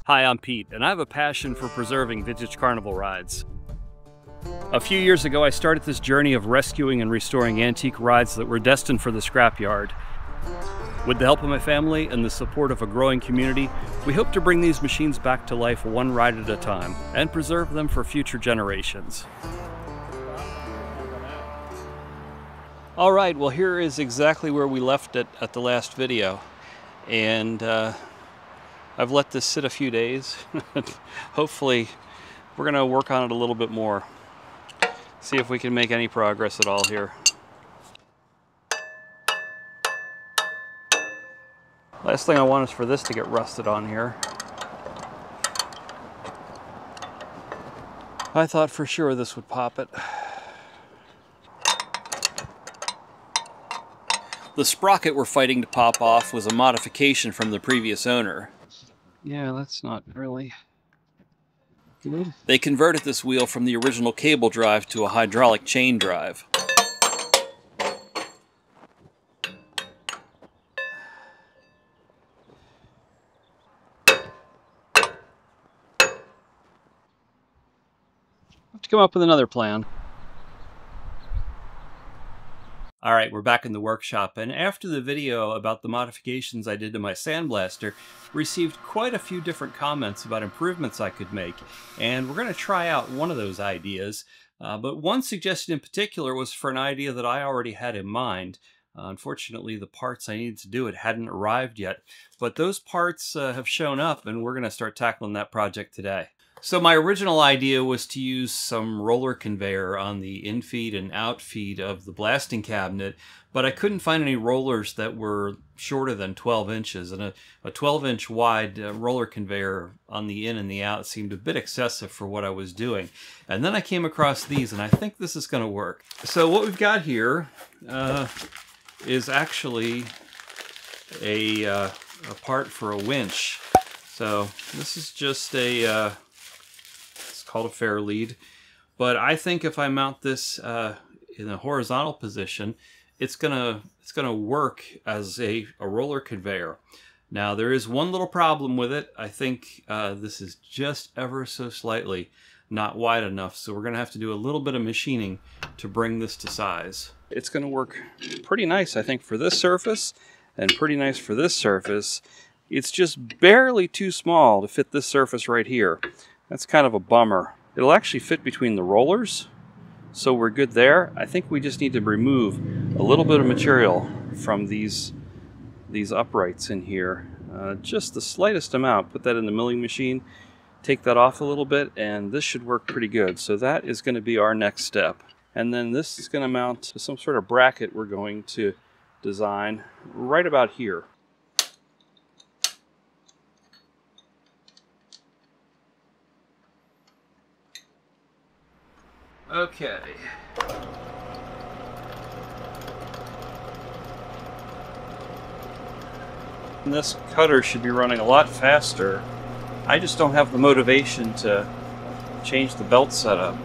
Hi, I'm Pete, and I have a passion for preserving vintage Carnival rides. A few years ago, I started this journey of rescuing and restoring antique rides that were destined for the scrapyard. With the help of my family and the support of a growing community, we hope to bring these machines back to life one ride at a time and preserve them for future generations. All right, well, here is exactly where we left it at the last video. And I've let this sit a few days. Hopefully we're going to work on it a little bit more. See if we can make any progress at all here. Last thing I want is for this to get rusted on here. I thought for sure this would pop it. The sprocket we're fighting to pop off was a modification from the previous owner. Yeah, that's not really good. They converted this wheel from the original cable drive to a hydraulic chain drive. Have to come up with another plan. All right, we're back in the workshop, and after the video about the modifications I did to my sandblaster, received quite a few different comments about improvements I could make, and we're going to try out one of those ideas. But one suggestion in particular was for an idea that I already had in mind. Unfortunately, the parts I needed to do it hadn't arrived yet, but those parts have shown up, and we're going to start tackling that project today. So my original idea was to use some roller conveyor on the infeed and outfeed of the blasting cabinet, but I couldn't find any rollers that were shorter than 12 inches, and a 12-inch wide roller conveyor on the in and the out seemed a bit excessive for what I was doing. And then I came across these, and I think this is going to work. So what we've got here is actually a part for a winch. So this is just a called a fair lead, but I think if I mount this in a horizontal position, it's gonna work as a roller conveyor. Now there is one little problem with it. I think this is just ever so slightly not wide enough, so we're gonna have to do a little bit of machining to bring this to size. It's gonna work pretty nice, I think, for this surface, and pretty nice for this surface. It's just barely too small to fit this surface right here. That's kind of a bummer. It'll actually fit between the rollers, so we're good there. I think we just need to remove a little bit of material from these uprights in here. Just the slightest amount. Put that in the milling machine, take that off a little bit, and this should work pretty good. So that is going to be our next step. And then this is going to mount to some sort of bracket we're going to design right about here. Okay. And this cutter should be running a lot faster. I just don't have the motivation to change the belt setup.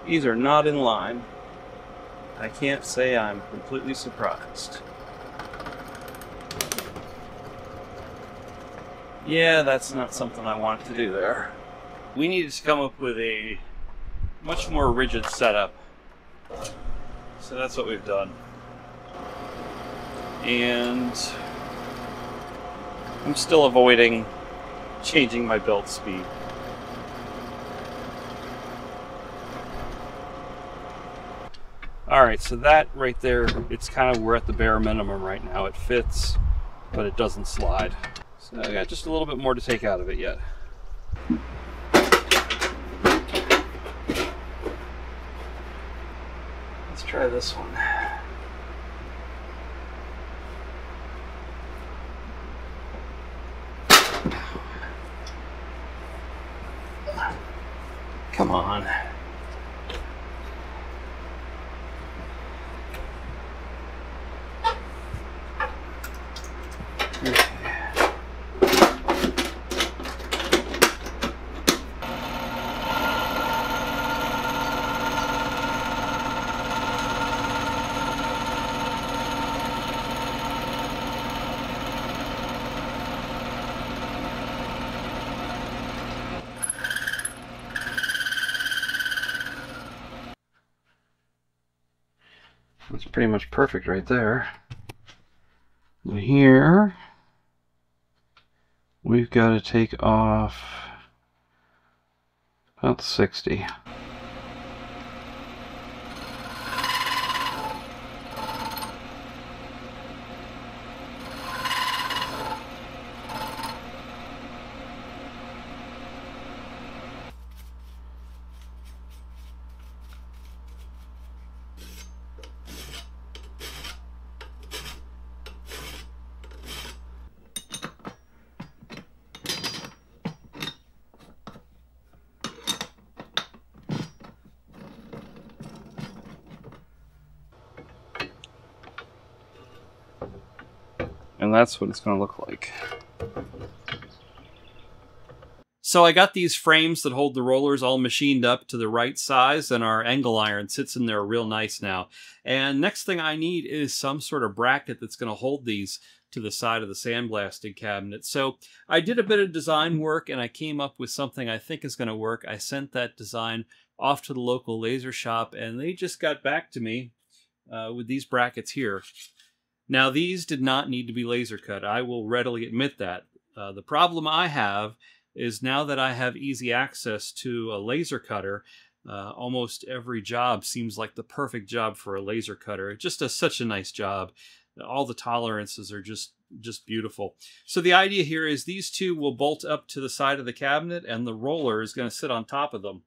These are not in line. I can't say I'm completely surprised. Yeah, that's not something I wanted to do there. We needed to come up with a much more rigid setup. So that's what we've done. And I'm still avoiding changing my belt speed. Alright, so that right there, it's kind of, we're at the bare minimum right now. It fits, but it doesn't slide. So I got just a little bit more to take out of it yet. Let's try this one. Come on. That's pretty much perfect right there. And here, we've got to take off about 60. And that's what it's going to look like. So I got these frames that hold the rollers all machined up to the right size, and our angle iron sits in there real nice now. And next thing I need is some sort of bracket that's going to hold these to the side of the sandblasting cabinet. So I did a bit of design work, and I came up with something I think is going to work. I sent that design off to the local laser shop, and they just got back to me with these brackets here. Now, these did not need to be laser cut. I will readily admit that. The problem I have is now that I have easy access to a laser cutter, almost every job seems like the perfect job for a laser cutter. It just does such a nice job. All the tolerances are just beautiful. So the idea here is these two will bolt up to the side of the cabinet, and the roller is going to sit on top of them.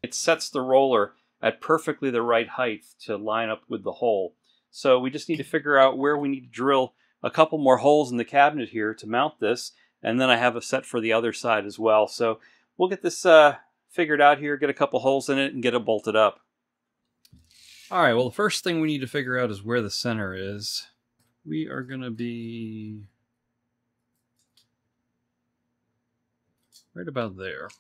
It sets the roller at perfectly the right height to line up with the hole. So we just need to figure out where we need to drill a couple more holes in the cabinet here to mount this, and then I have a set for the other side as well. So we'll get this figured out here, get a couple holes in it, and get it bolted up. All right, well, the first thing we need to figure out is where the center is. We are going to be right about there.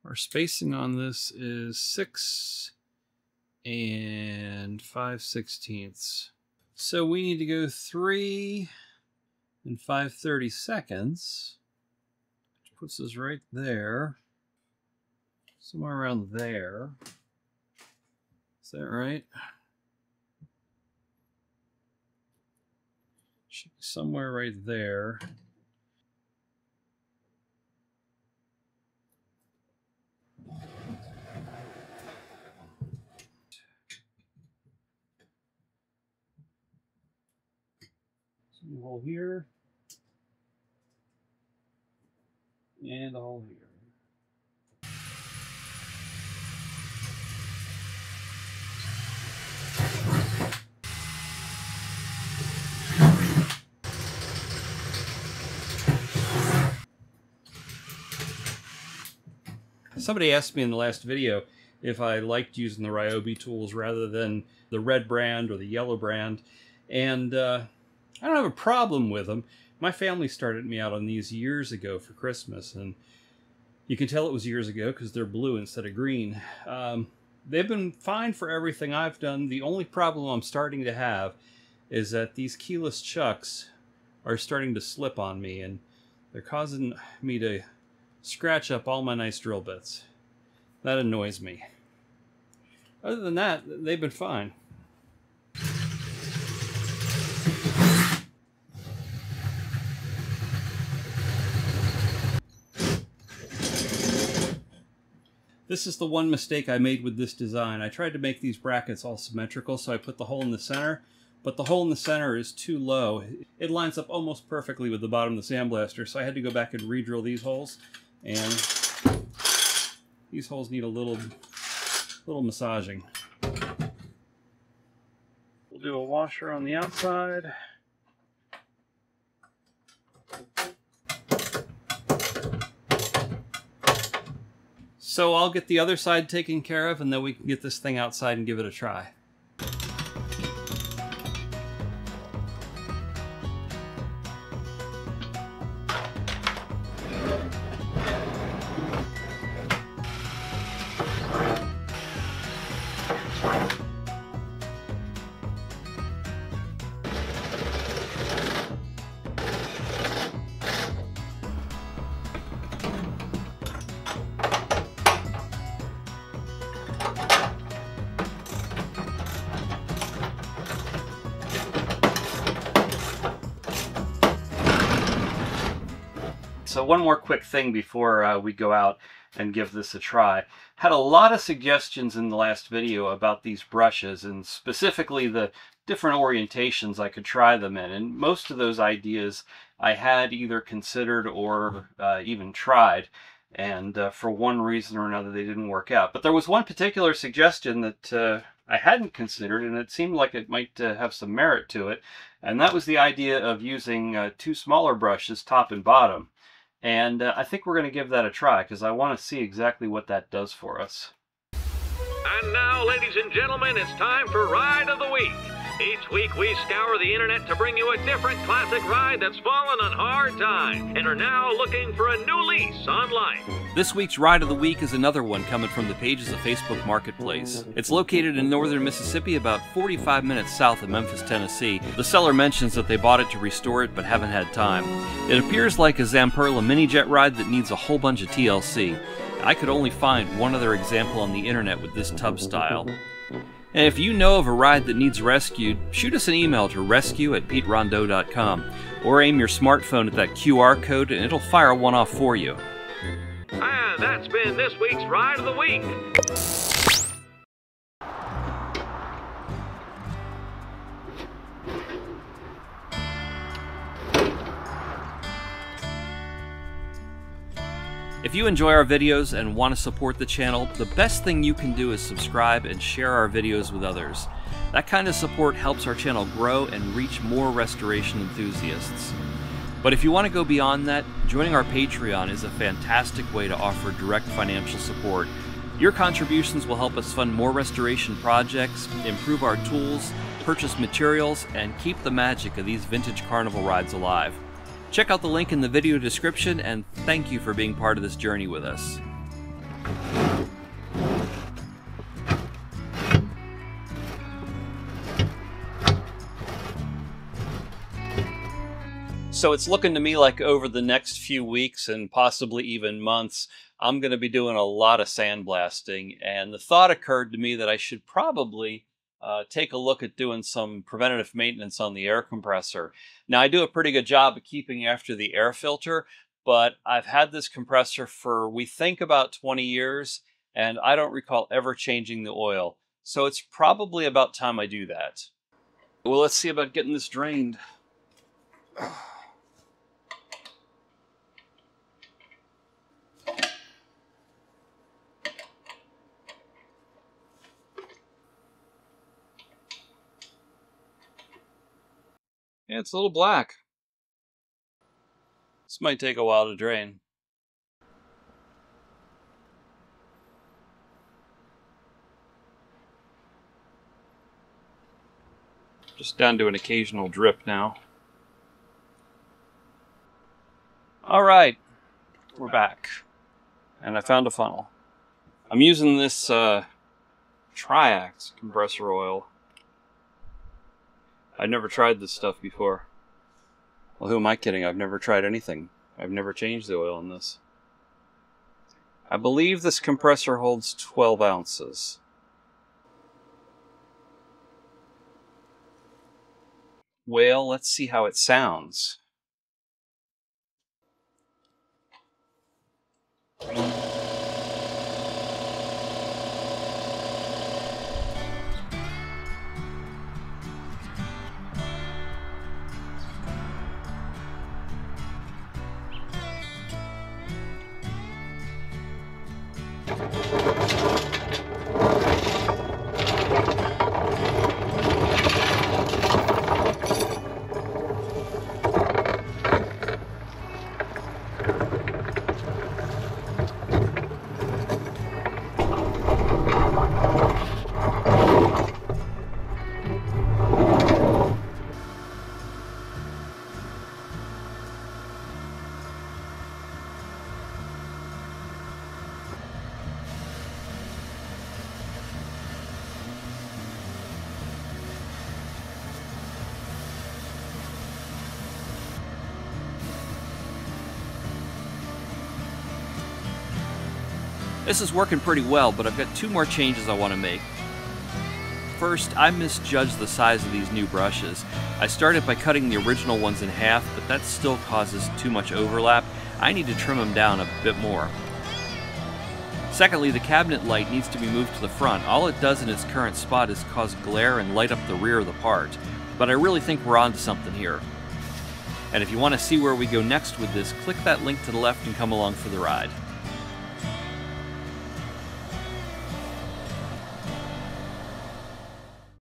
Our spacing on this is 6 and 5/16. So we need to go 3 and 5/32, which puts us right there, somewhere around there. Is that right? Should be somewhere right there. A hole here, and a hole here. Somebody asked me in the last video if I liked using the Ryobi tools rather than the red brand or the yellow brand, and I don't have a problem with them. My family started me out on these years ago for Christmas, and you can tell it was years ago because they're blue instead of green. They've been fine for everything I've done. The only problem I'm starting to have is that these keyless chucks are starting to slip on me, and they're causing me to scratch up all my nice drill bits. That annoys me. Other than that, they've been fine. This is the one mistake I made with this design. I tried to make these brackets all symmetrical, so I put the hole in the center, but the hole in the center is too low. It lines up almost perfectly with the bottom of the sandblaster, so I had to go back and re-drill these holes, and these holes need a little massaging. We'll do a washer on the outside. So I'll get the other side taken care of, and then we can get this thing outside and give it a try. so one more quick thing before we go out and give this a try. Had a lot of suggestions in the last video about these brushes, and specifically the different orientations I could try them in, and most of those ideas I had either considered or even tried, and for one reason or another they didn't work out. But there was one particular suggestion that I hadn't considered, and it seemed like it might have some merit to it, and that was the idea of using two smaller brushes, top and bottom. And I think we're going to give that a try, because I want to see exactly what that does for us. And now, ladies and gentlemen, it's time for Ride of the Week. Each week we scour the internet to bring you a different classic ride that's fallen on hard times and are now looking for a new lease on life. This week's Ride of the Week is another one coming from the pages of Facebook Marketplace. It's located in northern Mississippi, about 45 minutes south of Memphis, Tennessee. The seller mentions that they bought it to restore it but haven't had time. It appears like a Zamperla mini jet ride that needs a whole bunch of TLC. I could only find one other example on the internet with this tub style. And if you know of a ride that needs rescued, shoot us an email to rescue@PeteRondeau.com, or aim your smartphone at that QR code and it'll fire one off for you. And that's been this week's Ride of the Week. If you enjoy our videos and want to support the channel, the best thing you can do is subscribe and share our videos with others. That kind of support helps our channel grow and reach more restoration enthusiasts. But if you want to go beyond that, joining our Patreon is a fantastic way to offer direct financial support. Your contributions will help us fund more restoration projects, improve our tools, purchase materials, and keep the magic of these vintage Carnival rides alive. Check out the link in the video description, and thank you for being part of this journey with us. So it's looking to me like over the next few weeks and possibly even months, I'm going to be doing a lot of sandblasting, and the thought occurred to me that I should probably take a look at doing some preventative maintenance on the air compressor. Now, I do a pretty good job of keeping after the air filter, but I've had this compressor for, we think, about 20 years, and I don't recall ever changing the oil. So it's probably about time I do that. Well, let's see about getting this drained. Yeah, it's a little black. This might take a while to drain. Just down to an occasional drip now. All right, we're back. And I found a funnel. I'm using this Triax compressor oil. I've never tried this stuff before. Well, who am I kidding? I've never tried anything. I've never changed the oil in this. I believe this compressor holds 12 ounces. Well, let's see how it sounds. This is working pretty well, but I've got two more changes I want to make. First, I misjudged the size of these new brushes. I started by cutting the original ones in half, but that still causes too much overlap. I need to trim them down a bit more. Secondly, the cabinet light needs to be moved to the front. All it does in its current spot is cause glare and light up the rear of the part, but I really think we're onto something here. And if you want to see where we go next with this, click that link to the left and come along for the ride.